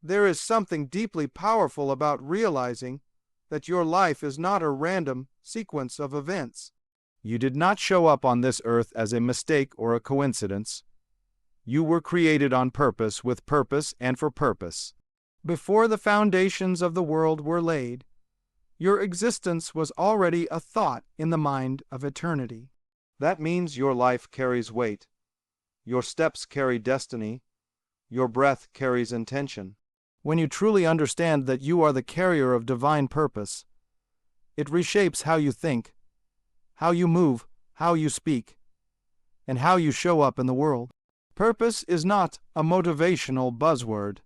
There is something deeply powerful about realizing that your life is not a random sequence of events. You did not show up on this earth as a mistake or a coincidence. You were created on purpose, with purpose, and for purpose. Before the foundations of the world were laid, your existence was already a thought in the mind of eternity. That means your life carries weight. Your steps carry destiny. Your breath carries intention. When you truly understand that you are the carrier of divine purpose, it reshapes how you think, how you move, how you speak, and how you show up in the world. Purpose is not a motivational buzzword.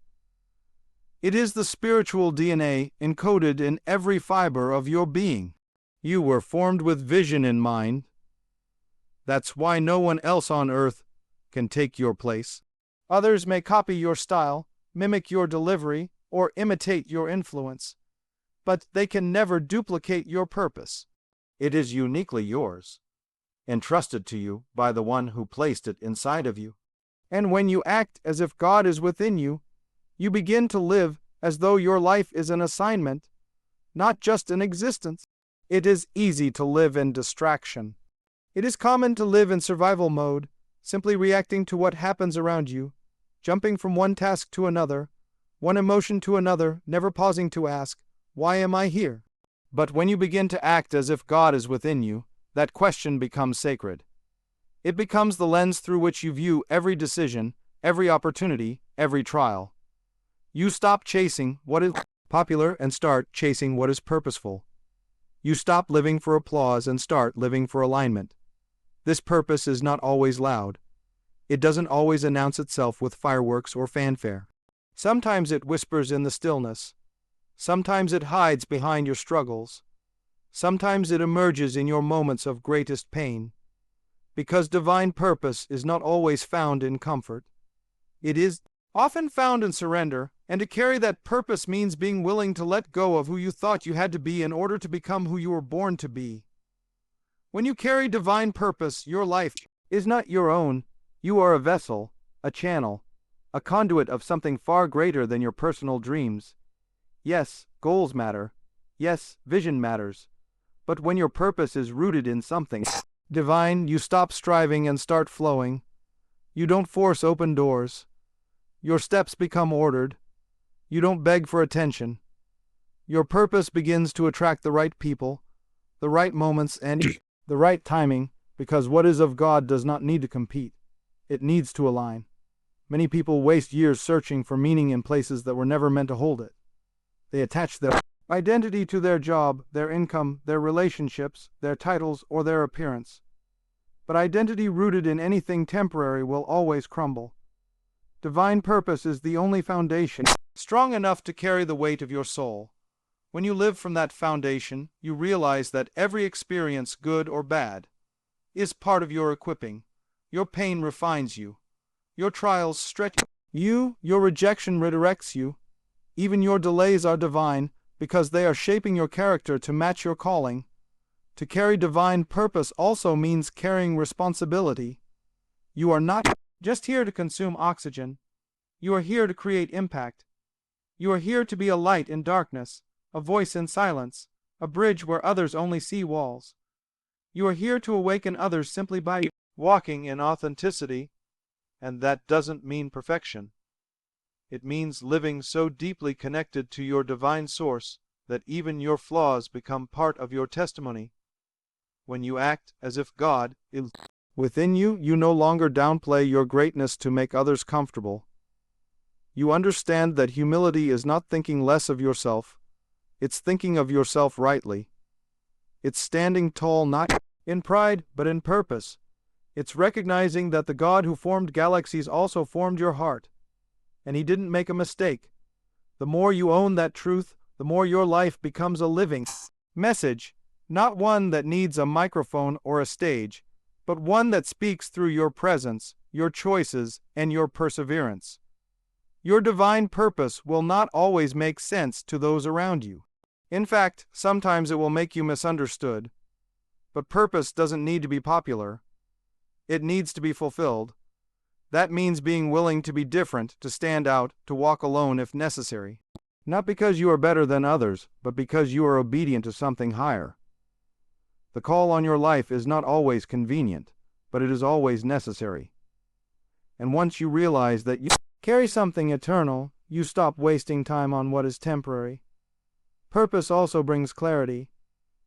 It is the spiritual DNA encoded in every fiber of your being. You were formed with vision in mind. That's why no one else on earth can take your place. Others may copy your style, mimic your delivery, or imitate your influence, but they can never duplicate your purpose. It is uniquely yours, entrusted to you by the one who placed it inside of you. And when you act as if God is within you, you begin to live as though your life is an assignment, not just an existence. It is easy to live in distraction. It is common to live in survival mode, simply reacting to what happens around you, jumping from one task to another, one emotion to another, never pausing to ask, "Why am I here?" But when you begin to act as if God is within you, that question becomes sacred. It becomes the lens through which you view every decision, every opportunity, every trial. You stop chasing what is popular and start chasing what is purposeful. You stop living for applause and start living for alignment. This purpose is not always loud. It doesn't always announce itself with fireworks or fanfare. Sometimes it whispers in the stillness. Sometimes it hides behind your struggles. Sometimes it emerges in your moments of greatest pain. Because divine purpose is not always found in comfort. It is often found in surrender, and to carry that purpose means being willing to let go of who you thought you had to be in order to become who you were born to be. When you carry divine purpose, your life is not your own. You are a vessel, a channel, a conduit of something far greater than your personal dreams. Yes, goals matter. Yes, vision matters. But when your purpose is rooted in something divine, you stop striving and start flowing. You don't force open doors. Your steps become ordered. You don't beg for attention. Your purpose begins to attract the right people, the right moments, and the right timing, because what is of God does not need to compete. It needs to align. Many people waste years searching for meaning in places that were never meant to hold it. They attach their identity to their job, their income, their relationships, their titles, or their appearance. But identity rooted in anything temporary will always crumble. Divine purpose is the only foundation strong enough to carry the weight of your soul. When you live from that foundation, you realize that every experience, good or bad, is part of your equipping. Your pain refines you. Your trials stretch you. Your rejection redirects you. Even your delays are divine because they are shaping your character to match your calling. To carry divine purpose also means carrying responsibility. You are not just here to consume oxygen. You are here to create impact. You are here to be a light in darkness, a voice in silence, a bridge where others only see walls. You are here to awaken others simply by walking in authenticity, and that doesn't mean perfection. It means living so deeply connected to your divine source that even your flaws become part of your testimony. When you act as if God is within you, you no longer downplay your greatness to make others comfortable. You understand that humility is not thinking less of yourself. It's thinking of yourself rightly. It's standing tall not in pride, but in purpose. It's recognizing that the God who formed galaxies also formed your heart, and He didn't make a mistake. The more you own that truth, the more your life becomes a living message, not one that needs a microphone or a stage, but one that speaks through your presence, your choices, and your perseverance. Your divine purpose will not always make sense to those around you. In fact, sometimes it will make you misunderstood. But purpose doesn't need to be popular. It needs to be fulfilled. That means being willing to be different, to stand out, to walk alone if necessary. Not because you are better than others, but because you are obedient to something higher. The call on your life is not always convenient, but it is always necessary. And once you realize that you carry something eternal, you stop wasting time on what is temporary. Purpose also brings clarity.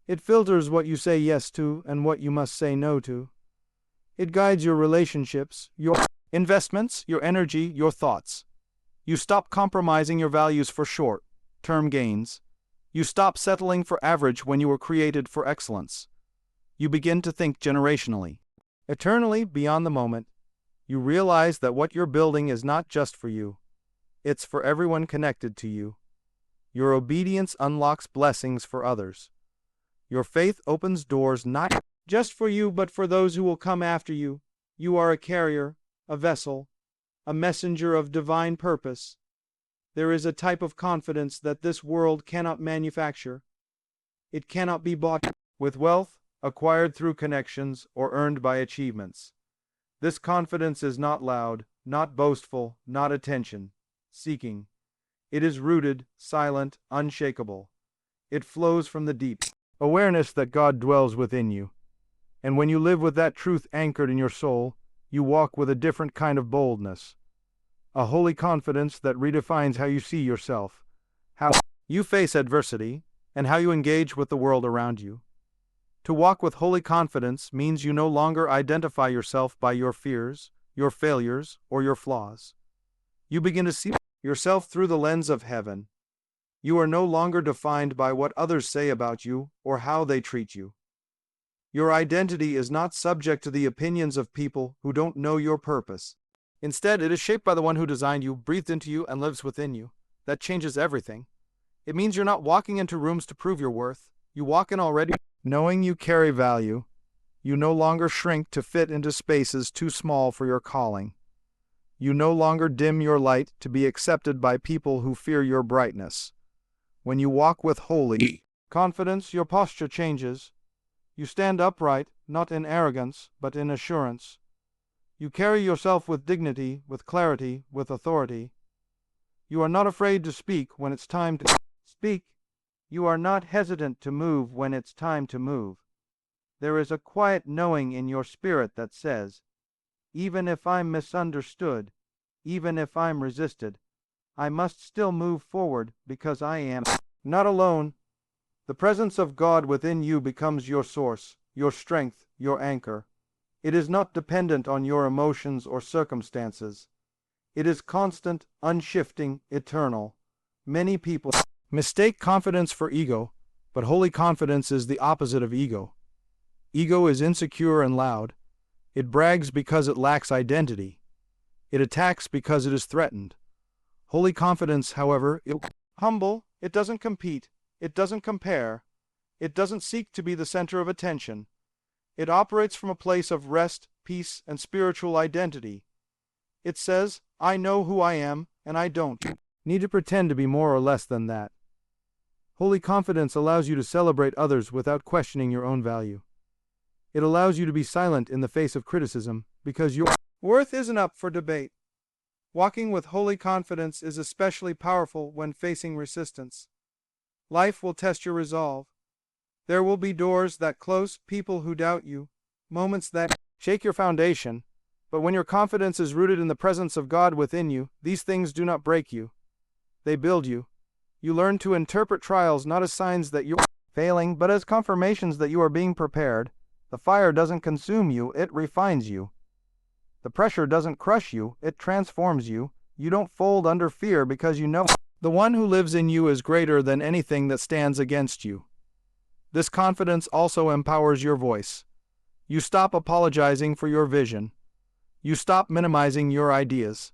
It filters what you say yes to and what you must say no to. It guides your relationships, your investments, your energy, your thoughts. You stop compromising your values for short-term gains. You stop settling for average when you were created for excellence. You begin to think generationally, eternally beyond the moment. You realize that what you're building is not just for you. It's for everyone connected to you. Your obedience unlocks blessings for others. Your faith opens doors not just for you, but for those who will come after you. You are a carrier, a vessel, a messenger of divine purpose. There is a type of confidence that this world cannot manufacture. It cannot be bought with wealth, acquired through connections, or earned by achievements. This confidence is not loud, not boastful, not attention-seeking. It is rooted, silent, unshakable. It flows from the deep awareness that God dwells within you. And when you live with that truth anchored in your soul, you walk with a different kind of boldness. A holy confidence that redefines how you see yourself, how you face adversity, and how you engage with the world around you. To walk with holy confidence means you no longer identify yourself by your fears, your failures, or your flaws. You begin to see yourself through the lens of heaven. You are no longer defined by what others say about you or how they treat you. Your identity is not subject to the opinions of people who don't know your purpose. Instead, it is shaped by the one who designed you, breathed into you, and lives within you. That changes everything. It means you're not walking into rooms to prove your worth. You walk in already knowing you carry value. You no longer shrink to fit into spaces too small for your calling. You no longer dim your light to be accepted by people who fear your brightness. When you walk with holy confidence, your posture changes. You stand upright, not in arrogance, but in assurance. You carry yourself with dignity, with clarity, with authority. You are not afraid to speak when it's time to speak. You are not hesitant to move when it's time to move. There is a quiet knowing in your spirit that says, even if I'm misunderstood, even if I'm resisted, I must still move forward because I am not alone. The presence of God within you becomes your source, your strength, your anchor. It is not dependent on your emotions or circumstances. It is constant, unshifting, eternal. Many people mistake confidence for ego, but holy confidence is the opposite of ego. Ego is insecure and loud. It brags because it lacks identity. It attacks because it is threatened. Holy confidence, however, is humble. It doesn't compete. It doesn't compare. It doesn't seek to be the center of attention. It operates from a place of rest, peace, and spiritual identity. It says, I know who I am, and I don't need to pretend to be more or less than that. Holy confidence allows you to celebrate others without questioning your own value. It allows you to be silent in the face of criticism because your worth isn't up for debate. Walking with holy confidence is especially powerful when facing resistance. Life will test your resolve. There will be doors that close, people who doubt you, moments that shake your foundation. But when your confidence is rooted in the presence of God within you, these things do not break you. They build you. You learn to interpret trials not as signs that you are failing, but as confirmations that you are being prepared. The fire doesn't consume you, it refines you. The pressure doesn't crush you, it transforms you. You don't fold under fear because you know the one who lives in you is greater than anything that stands against you. This confidence also empowers your voice. You stop apologizing for your vision. You stop minimizing your ideas.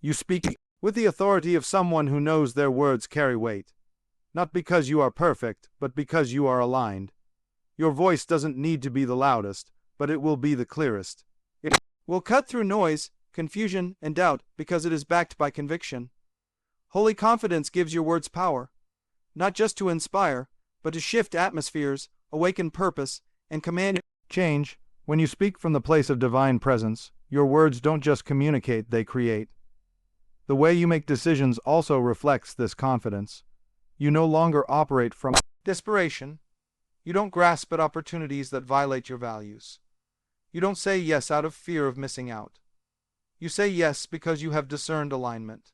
You speak with the authority of someone who knows their words carry weight. Not because you are perfect, but because you are aligned. Your voice doesn't need to be the loudest, but it will be the clearest. It will cut through noise, confusion, and doubt because it is backed by conviction. Holy confidence gives your words power, not just to inspire, but to shift atmospheres, awaken purpose, and command change. When you speak from the place of divine presence, your words don't just communicate, they create. The way you make decisions also reflects this confidence. You no longer operate from desperation. You don't grasp at opportunities that violate your values. You don't say yes out of fear of missing out. You say yes because you have discerned alignment.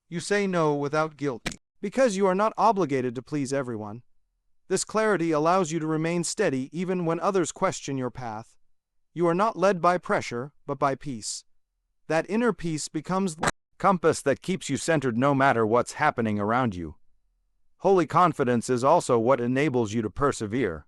You say no without guilt, because you are not obligated to please everyone. This clarity allows you to remain steady even when others question your path. You are not led by pressure, but by peace. That inner peace becomes the compass that keeps you centered no matter what's happening around you. Holy confidence is also what enables you to persevere.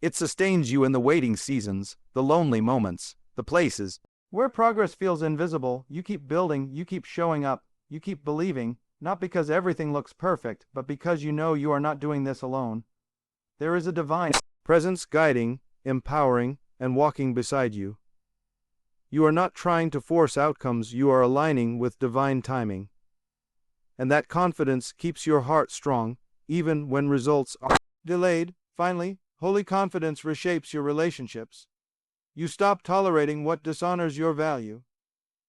It sustains you in the waiting seasons, the lonely moments, the places where progress feels invisible. You keep building, you keep showing up, you keep believing, not because everything looks perfect, but because you know you are not doing this alone. There is a divine presence guiding, empowering, and walking beside you. You are not trying to force outcomes, you are aligning with divine timing. And that confidence keeps your heart strong, even when results are delayed. Finally, holy confidence reshapes your relationships. You stop tolerating what dishonors your value.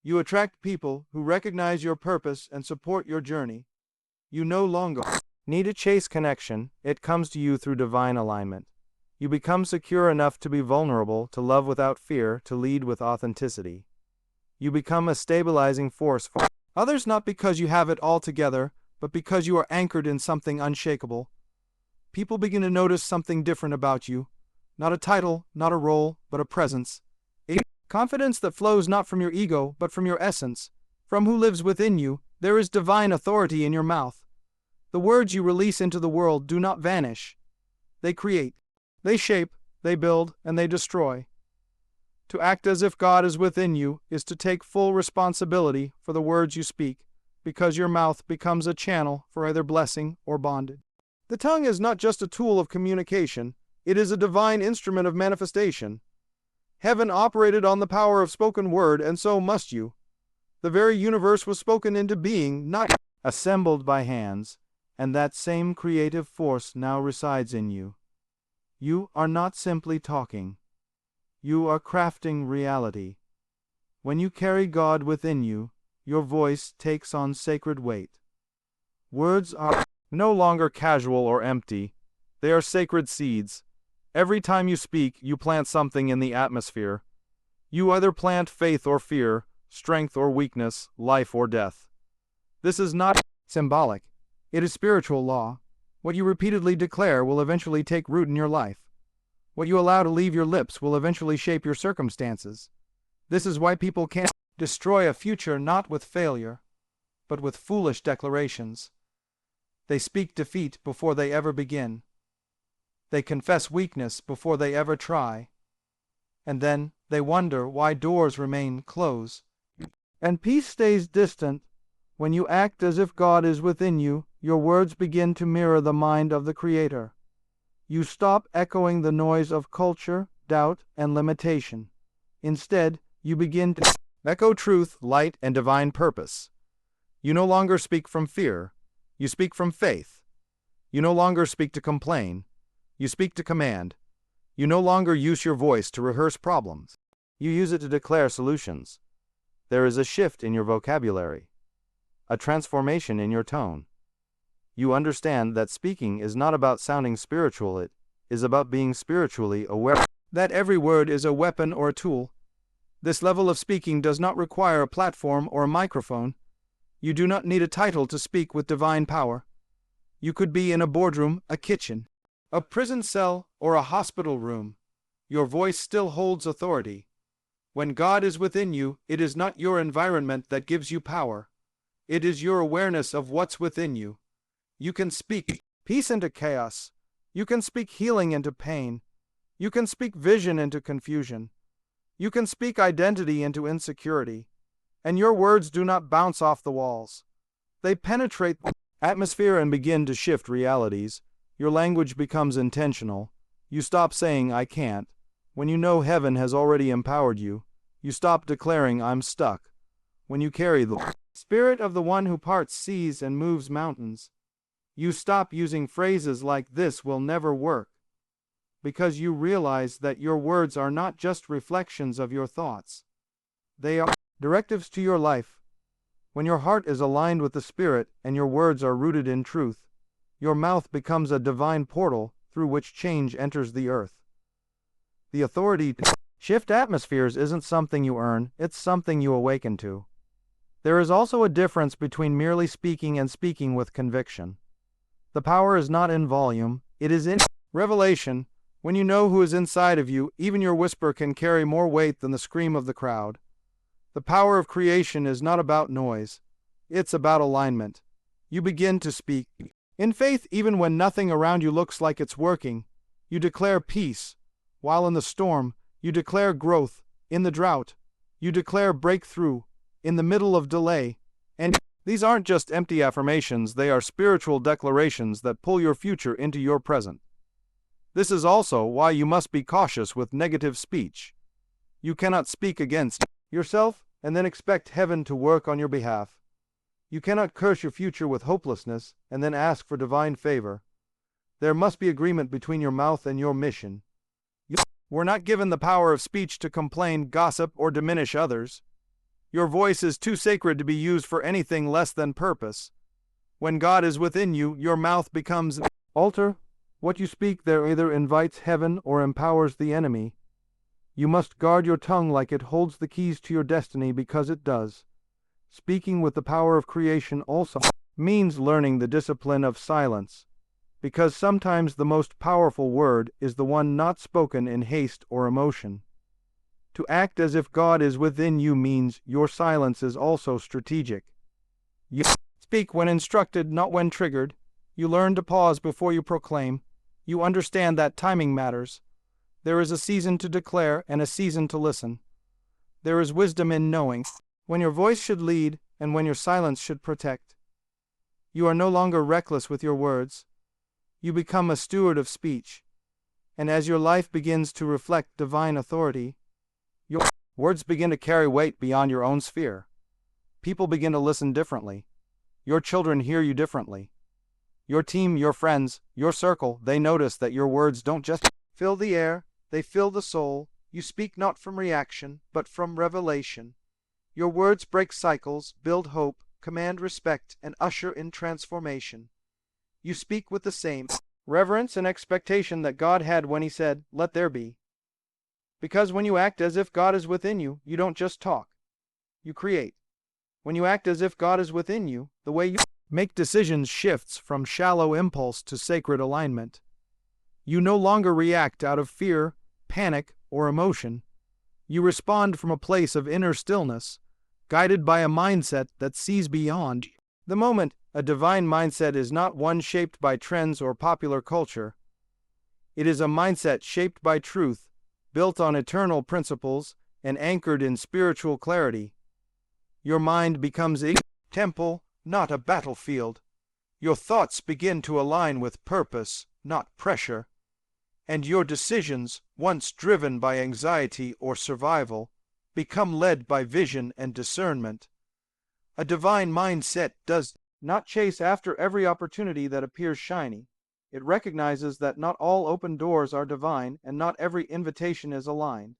You attract people who recognize your purpose and support your journey. You no longer need to chase connection, it comes to you through divine alignment. You become secure enough to be vulnerable, to love without fear, to lead with authenticity. You become a stabilizing force for others, not because you have it all together, but because you are anchored in something unshakable. People begin to notice something different about you. Not a title, not a role, but a presence. A confidence that flows not from your ego, but from your essence. From who lives within you, there is divine authority in your mouth. The words you release into the world do not vanish. They create. They shape, they build, and they destroy. To act as if God is within you is to take full responsibility for the words you speak, because your mouth becomes a channel for either blessing or bondage. The tongue is not just a tool of communication, it is a divine instrument of manifestation. Heaven operated on the power of spoken word, and so must you. The very universe was spoken into being, not assembled by hands, and that same creative force now resides in you. You are not simply talking. You are crafting reality. When you carry God within you, your voice takes on sacred weight. Words are no longer casual or empty. They are sacred seeds. Every time you speak, you plant something in the atmosphere. You either plant faith or fear, strength or weakness, life or death. This is not symbolic. It is spiritual law. What you repeatedly declare will eventually take root in your life. What you allow to leave your lips will eventually shape your circumstances. This is why people can't destroy a future not with failure, but with foolish declarations. They speak defeat before they ever begin. They confess weakness before they ever try. And then they wonder why doors remain closed. And peace stays distant. When you act as if God is within you, your words begin to mirror the mind of the Creator. You stop echoing the noise of culture, doubt, and limitation. Instead, you begin to echo truth, light, and divine purpose. You no longer speak from fear. You speak from faith. You no longer speak to complain. You speak to command. You no longer use your voice to rehearse problems. You use it to declare solutions. There is a shift in your vocabulary, a transformation in your tone. You understand that speaking is not about sounding spiritual, it is about being spiritually aware. That every word is a weapon or a tool. This level of speaking does not require a platform or a microphone. You do not need a title to speak with divine power. You could be in a boardroom, a kitchen, a prison cell, or a hospital room. Your voice still holds authority. When God is within you, it is not your environment that gives you power. It is your awareness of what's within you. You can speak peace into chaos. You can speak healing into pain. You can speak vision into confusion. You can speak identity into insecurity. And your words do not bounce off the walls. They penetrate the atmosphere and begin to shift realities. Your language becomes intentional. You stop saying, "I can't." When you know heaven has already empowered you, you stop declaring, "I'm stuck." When you carry the Spirit of the one who parts seas and moves mountains, you stop using phrases like "this will never work," because you realize that your words are not just reflections of your thoughts. They are directives to your life. When your heart is aligned with the Spirit and your words are rooted in truth, your mouth becomes a divine portal through which change enters the earth. The authority to shift atmospheres isn't something you earn, it's something you awaken to. There is also a difference between merely speaking and speaking with conviction. The power is not in volume, it is in revelation. When you know who is inside of you, even your whisper can carry more weight than the scream of the crowd. The power of creation is not about noise, it's about alignment. You begin to speak in faith even when nothing around you looks like it's working. You declare peace, while in the storm, you declare growth. In the drought, you declare breakthrough. In the middle of delay, and these aren't just empty affirmations, they are spiritual declarations that pull your future into your present. This is also why you must be cautious with negative speech. You cannot speak against yourself and then expect heaven to work on your behalf. You cannot curse your future with hopelessness and then ask for divine favor. There must be agreement between your mouth and your mission. You were not given the power of speech to complain, gossip, or diminish others. Your voice is too sacred to be used for anything less than purpose. When God is within you, your mouth becomes an altar. What you speak there either invites heaven or empowers the enemy. You must guard your tongue like it holds the keys to your destiny, because it does. Speaking with the power of creation also means learning the discipline of silence, because sometimes the most powerful word is the one not spoken in haste or emotion. To act as if God is within you means your silence is also strategic. You speak when instructed, not when triggered. You learn to pause before you proclaim. You understand that timing matters. There is a season to declare and a season to listen. There is wisdom in knowing when your voice should lead and when your silence should protect. You are no longer reckless with your words. You become a steward of speech. And as your life begins to reflect divine authority, your words begin to carry weight beyond your own sphere. People begin to listen differently. Your children hear you differently. Your team, your friends, your circle, they notice that your words don't just fill the air, they fill the soul. You speak not from reaction, but from revelation. Your words break cycles, build hope, command respect, and usher in transformation. You speak with the same reverence and expectation that God had when He said, "Let there be." Because when you act as if God is within you, you don't just talk. You create. When you act as if God is within you, the way you make decisions shifts from shallow impulse to sacred alignment. You no longer react out of fear, panic, or emotion. You respond from a place of inner stillness, guided by a mindset that sees beyond the moment. A divine mindset is not one shaped by trends or popular culture. It is a mindset shaped by truth, built on eternal principles, and anchored in spiritual clarity. Your mind becomes a temple, not a battlefield. Your thoughts begin to align with purpose, not pressure. And your decisions, once driven by anxiety or survival, become led by vision and discernment. A divine mindset does not chase after every opportunity that appears shiny. It recognizes that not all open doors are divine and not every invitation is aligned.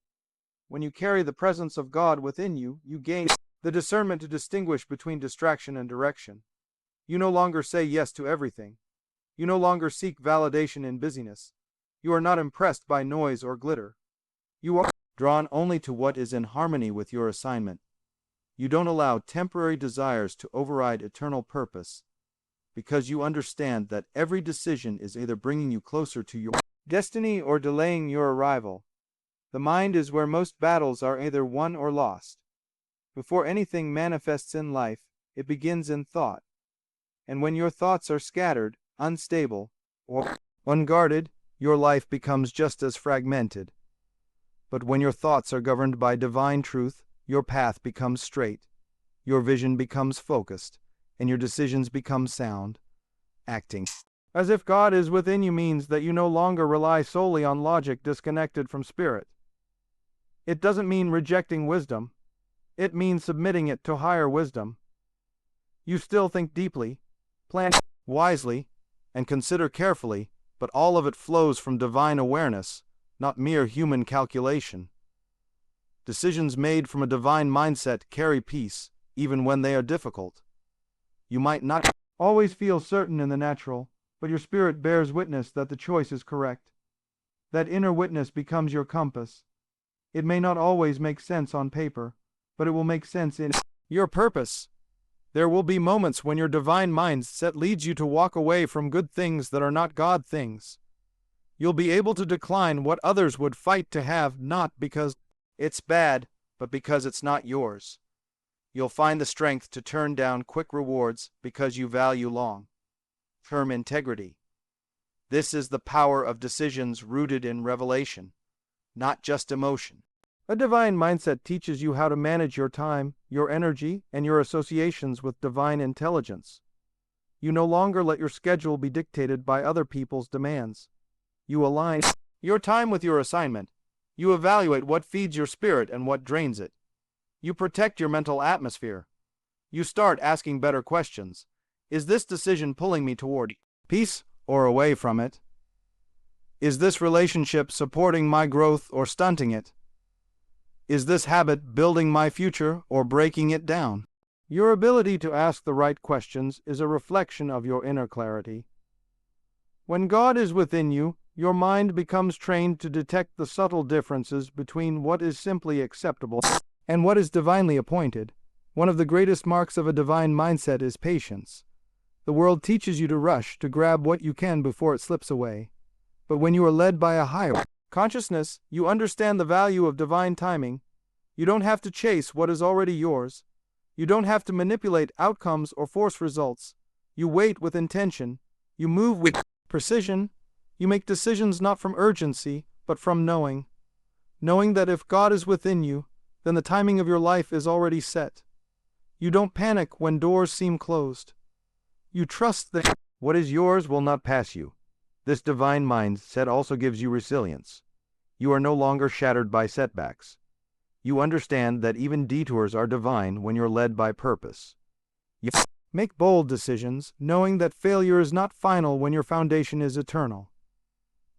When you carry the presence of God within you, you gain the discernment to distinguish between distraction and direction. You no longer say yes to everything. You no longer seek validation in busyness. You are not impressed by noise or glitter. You are drawn only to what is in harmony with your assignment. You don't allow temporary desires to override eternal purpose, because you understand that every decision is either bringing you closer to your destiny or delaying your arrival. The mind is where most battles are either won or lost. Before anything manifests in life, it begins in thought. And when your thoughts are scattered, unstable, or unguarded, your life becomes just as fragmented. But when your thoughts are governed by divine truth, your path becomes straight, your vision becomes focused, and your decisions become sound. Acting as if God is within you means that you no longer rely solely on logic disconnected from spirit. It doesn't mean rejecting wisdom. It means submitting it to higher wisdom. You still think deeply, plan wisely, and consider carefully, but all of it flows from divine awareness, not mere human calculation. Decisions made from a divine mindset carry peace, even when they are difficult. You might not always feel certain in the natural, but your spirit bears witness that the choice is correct. That inner witness becomes your compass. It may not always make sense on paper, but it will make sense in your purpose. There will be moments when your divine mindset leads you to walk away from good things that are not God things. You'll be able to decline what others would fight to have, not because it's bad, but because it's not yours. You'll find the strength to turn down quick rewards because you value long-term integrity. This is the power of decisions rooted in revelation, not just emotion. A divine mindset teaches you how to manage your time, your energy, and your associations with divine intelligence. You no longer let your schedule be dictated by other people's demands. You align your time with your assignment. You evaluate what feeds your spirit and what drains it. You protect your mental atmosphere. You start asking better questions. Is this decision pulling me toward peace or away from it? Is this relationship supporting my growth or stunting it? Is this habit building my future or breaking it down? Your ability to ask the right questions is a reflection of your inner clarity. When God is within you, your mind becomes trained to detect the subtle differences between what is simply acceptable and what is divinely appointed. One of the greatest marks of a divine mindset is patience. The world teaches you to rush, to grab what you can before it slips away. But when you are led by a higher consciousness, you understand the value of divine timing. You don't have to chase what is already yours. You don't have to manipulate outcomes or force results. You wait with intention. You move with precision. You make decisions not from urgency, but from knowing. Knowing that if God is within you, then the timing of your life is already set. You don't panic when doors seem closed. You trust that what is yours will not pass you. This divine mindset also gives you resilience. You are no longer shattered by setbacks. You understand that even detours are divine when you're led by purpose. You make bold decisions, knowing that failure is not final when your foundation is eternal.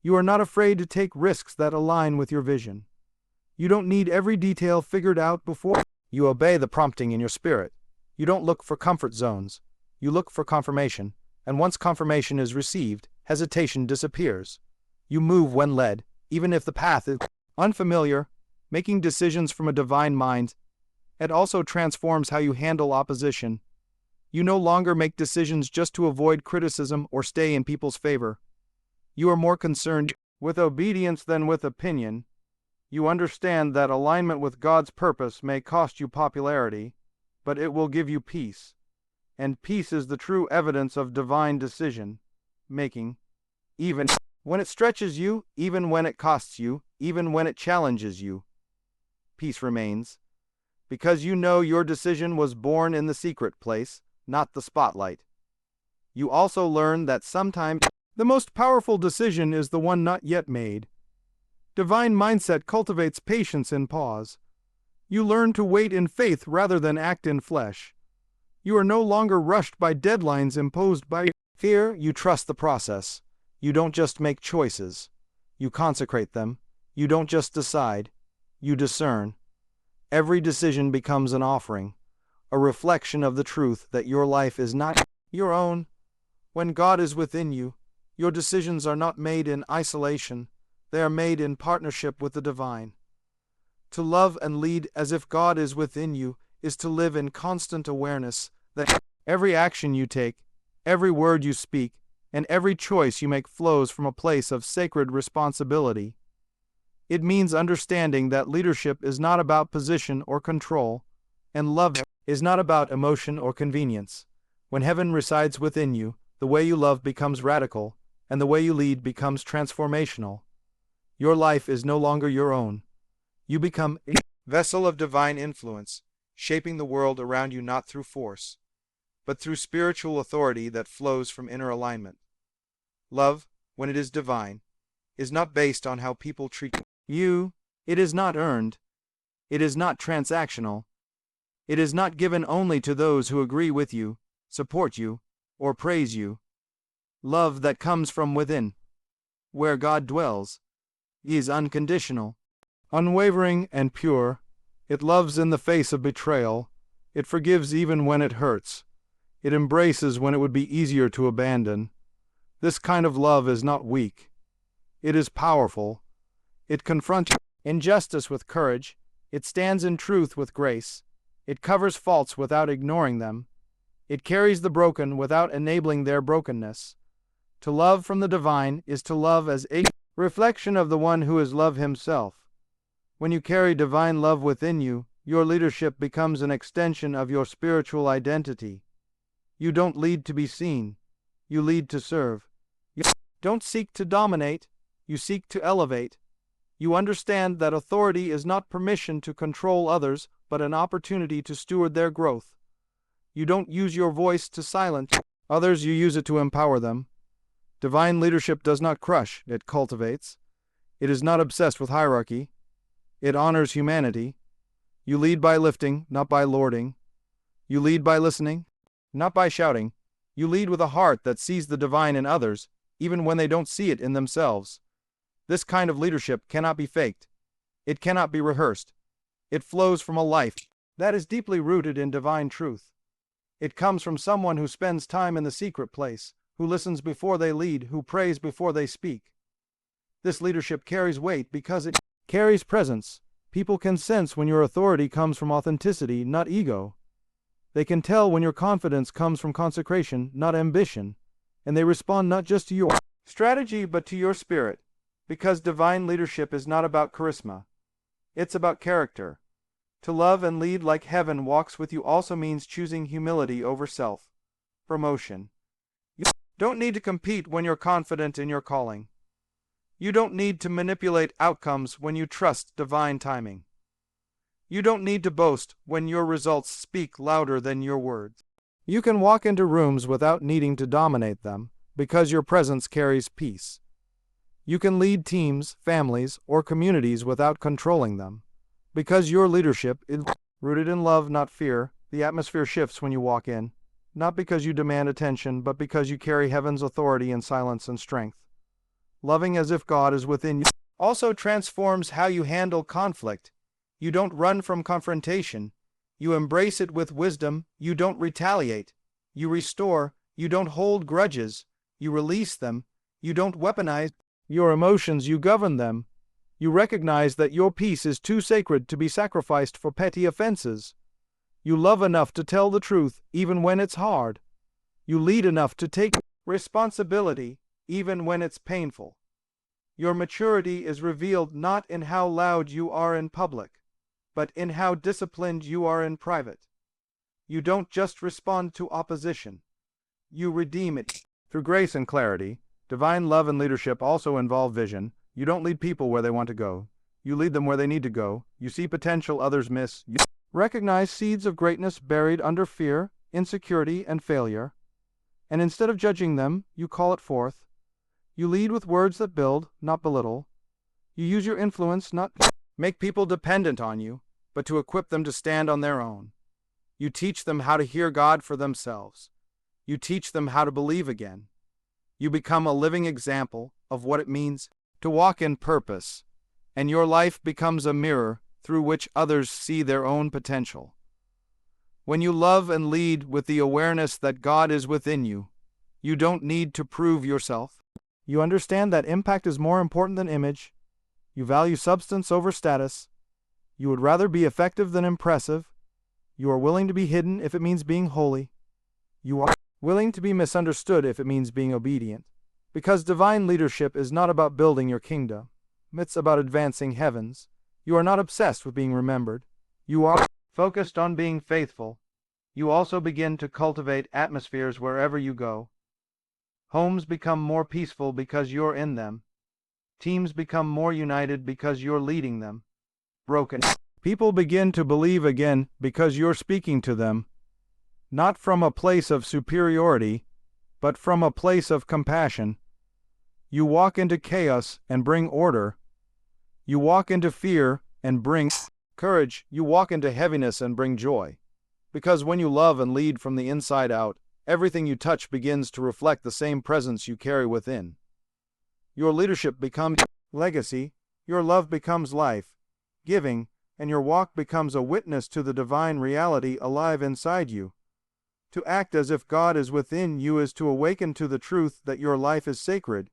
You are not afraid to take risks that align with your vision. You don't need every detail figured out before you obey the prompting in your spirit. You don't look for comfort zones. You look for confirmation, and once confirmation is received, hesitation disappears. You move when led, even if the path is unfamiliar, making decisions from a divine mind. It also transforms how you handle opposition. You no longer make decisions just to avoid criticism or stay in people's favor. You are more concerned with obedience than with opinion. You understand that alignment with God's purpose may cost you popularity, but it will give you peace. And peace is the true evidence of divine decision-making. Even when it stretches you, even when it costs you, even when it challenges you, peace remains. Because you know your decision was born in the secret place, not the spotlight. You also learn that sometimes the most powerful decision is the one not yet made. Divine mindset cultivates patience in pause. You learn to wait in faith rather than act in flesh. You are no longer rushed by deadlines imposed by fear. You trust the process. You don't just make choices. You consecrate them. You don't just decide. You discern. Every decision becomes an offering, a reflection of the truth that your life is not your own. When God is within you, your decisions are not made in isolation. They are made in partnership with the divine. To love and lead as if God is within you is to live in constant awareness that every action you take, every word you speak, and every choice you make flows from a place of sacred responsibility. It means understanding that leadership is not about position or control, and love is not about emotion or convenience. When heaven resides within you, the way you love becomes radical, and the way you lead becomes transformational. Your life is no longer your own. You become a vessel of divine influence, shaping the world around you not through force, but through spiritual authority that flows from inner alignment. Love, when it is divine, is not based on how people treat you. It is not earned. It is not transactional. It is not given only to those who agree with you, support you, or praise you. Love that comes from within, where God dwells, is unconditional, unwavering, and pure. It loves in the face of betrayal. It forgives even when it hurts. It embraces when it would be easier to abandon. This kind of love is not weak. It is powerful. It confronts injustice with courage. It stands in truth with grace. It covers faults without ignoring them. It carries the broken without enabling their brokenness. To love from the divine is to love as a reflection of the one who is love himself. When you carry divine love within you, your leadership becomes an extension of your spiritual identity. You don't lead to be seen. You lead to serve. You don't seek to dominate. You seek to elevate. You understand that authority is not permission to control others, but an opportunity to steward their growth. You don't use your voice to silence others, you use it to empower them. Divine leadership does not crush, it cultivates. It is not obsessed with hierarchy. It honors humanity. You lead by lifting, not by lording. You lead by listening, not by shouting. You lead with a heart that sees the divine in others, even when they don't see it in themselves. This kind of leadership cannot be faked. It cannot be rehearsed. It flows from a life that is deeply rooted in divine truth. It comes from someone who spends time in the secret place, who listens before they lead, who prays before they speak. This leadership carries weight because it carries presence. People can sense when your authority comes from authenticity, not ego. They can tell when your confidence comes from consecration, not ambition. And they respond not just to your strategy, but to your spirit. Because divine leadership is not about charisma. It's about character. To love and lead like heaven walks with you also means choosing humility over self. Promotion. You don't need to compete when you're confident in your calling. You don't need to manipulate outcomes when you trust divine timing. You don't need to boast when your results speak louder than your words. You can walk into rooms without needing to dominate them, because your presence carries peace. You can lead teams, families, or communities without controlling them, because your leadership is rooted in love, not fear. The atmosphere shifts when you walk in, not because you demand attention, but because you carry heaven's authority in silence and strength. Loving as if God is within you also transforms how you handle conflict. You don't run from confrontation. You embrace it with wisdom. You don't retaliate. You restore. You don't hold grudges. You release them. You don't weaponize your emotions. You govern them. You recognize that your peace is too sacred to be sacrificed for petty offenses. You love enough to tell the truth even when it's hard. You lead enough to take responsibility even when it's painful. Your maturity is revealed not in how loud you are in public, but in how disciplined you are in private. You don't just respond to opposition. You redeem it. Through grace and clarity, divine love and leadership also involve vision. You don't lead people where they want to go. You lead them where they need to go. You see potential others miss. You recognize seeds of greatness buried under fear, insecurity, and failure. And instead of judging them, you call it forth. You lead with words that build, not belittle. You use your influence not to make people dependent on you, but to equip them to stand on their own. You teach them how to hear God for themselves. You teach them how to believe again. You become a living example of what it means to walk in purpose, and your life becomes a mirror through which others see their own potential. When you love and lead with the awareness that God is within you, you don't need to prove yourself. You understand that impact is more important than image. You value substance over status. You would rather be effective than impressive. You are willing to be hidden if it means being holy. You are willing to be misunderstood if it means being obedient. Because divine leadership is not about building your kingdom. It's about advancing heavens. You are not obsessed with being remembered. You are focused on being faithful. You also begin to cultivate atmospheres wherever you go. Homes become more peaceful because you're in them. Teams become more united because you're leading them. Broken people begin to believe again because you're speaking to them, not from a place of superiority, but from a place of compassion. You walk into chaos and bring order. You walk into fear and bring courage. You walk into heaviness and bring joy. Because when you love and lead from the inside out, everything you touch begins to reflect the same presence you carry within. Your leadership becomes legacy. Your love becomes life, giving, and your walk becomes a witness to the divine reality alive inside you. To act as if God is within you is to awaken to the truth that your life is sacred.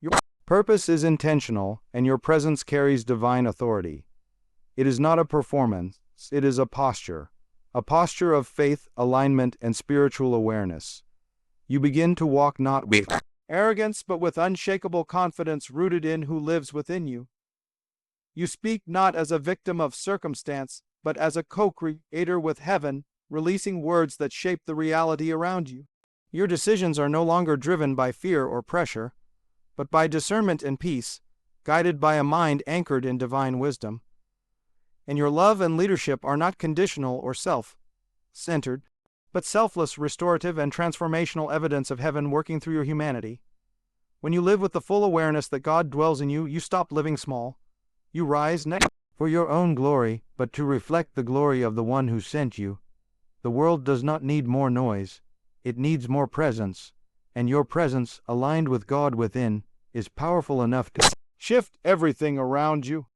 Your purpose is intentional, and your presence carries divine authority. It is not a performance, it is a posture of faith, alignment, and spiritual awareness. You begin to walk not with arrogance, but with unshakable confidence rooted in who lives within you. You speak not as a victim of circumstance, but as a co-creator with heaven, releasing words that shape the reality around you. Your decisions are no longer driven by fear or pressure, but by discernment and peace, guided by a mind anchored in divine wisdom. And your love and leadership are not conditional or self-centered, but selfless, restorative, and transformational evidence of heaven working through your humanity. When you live with the full awareness that God dwells in you, you stop living small. You rise not for your own glory, but to reflect the glory of the one who sent you. The world does not need more noise, it needs more presence, and your presence, aligned with God within, is powerful enough to shift everything around you.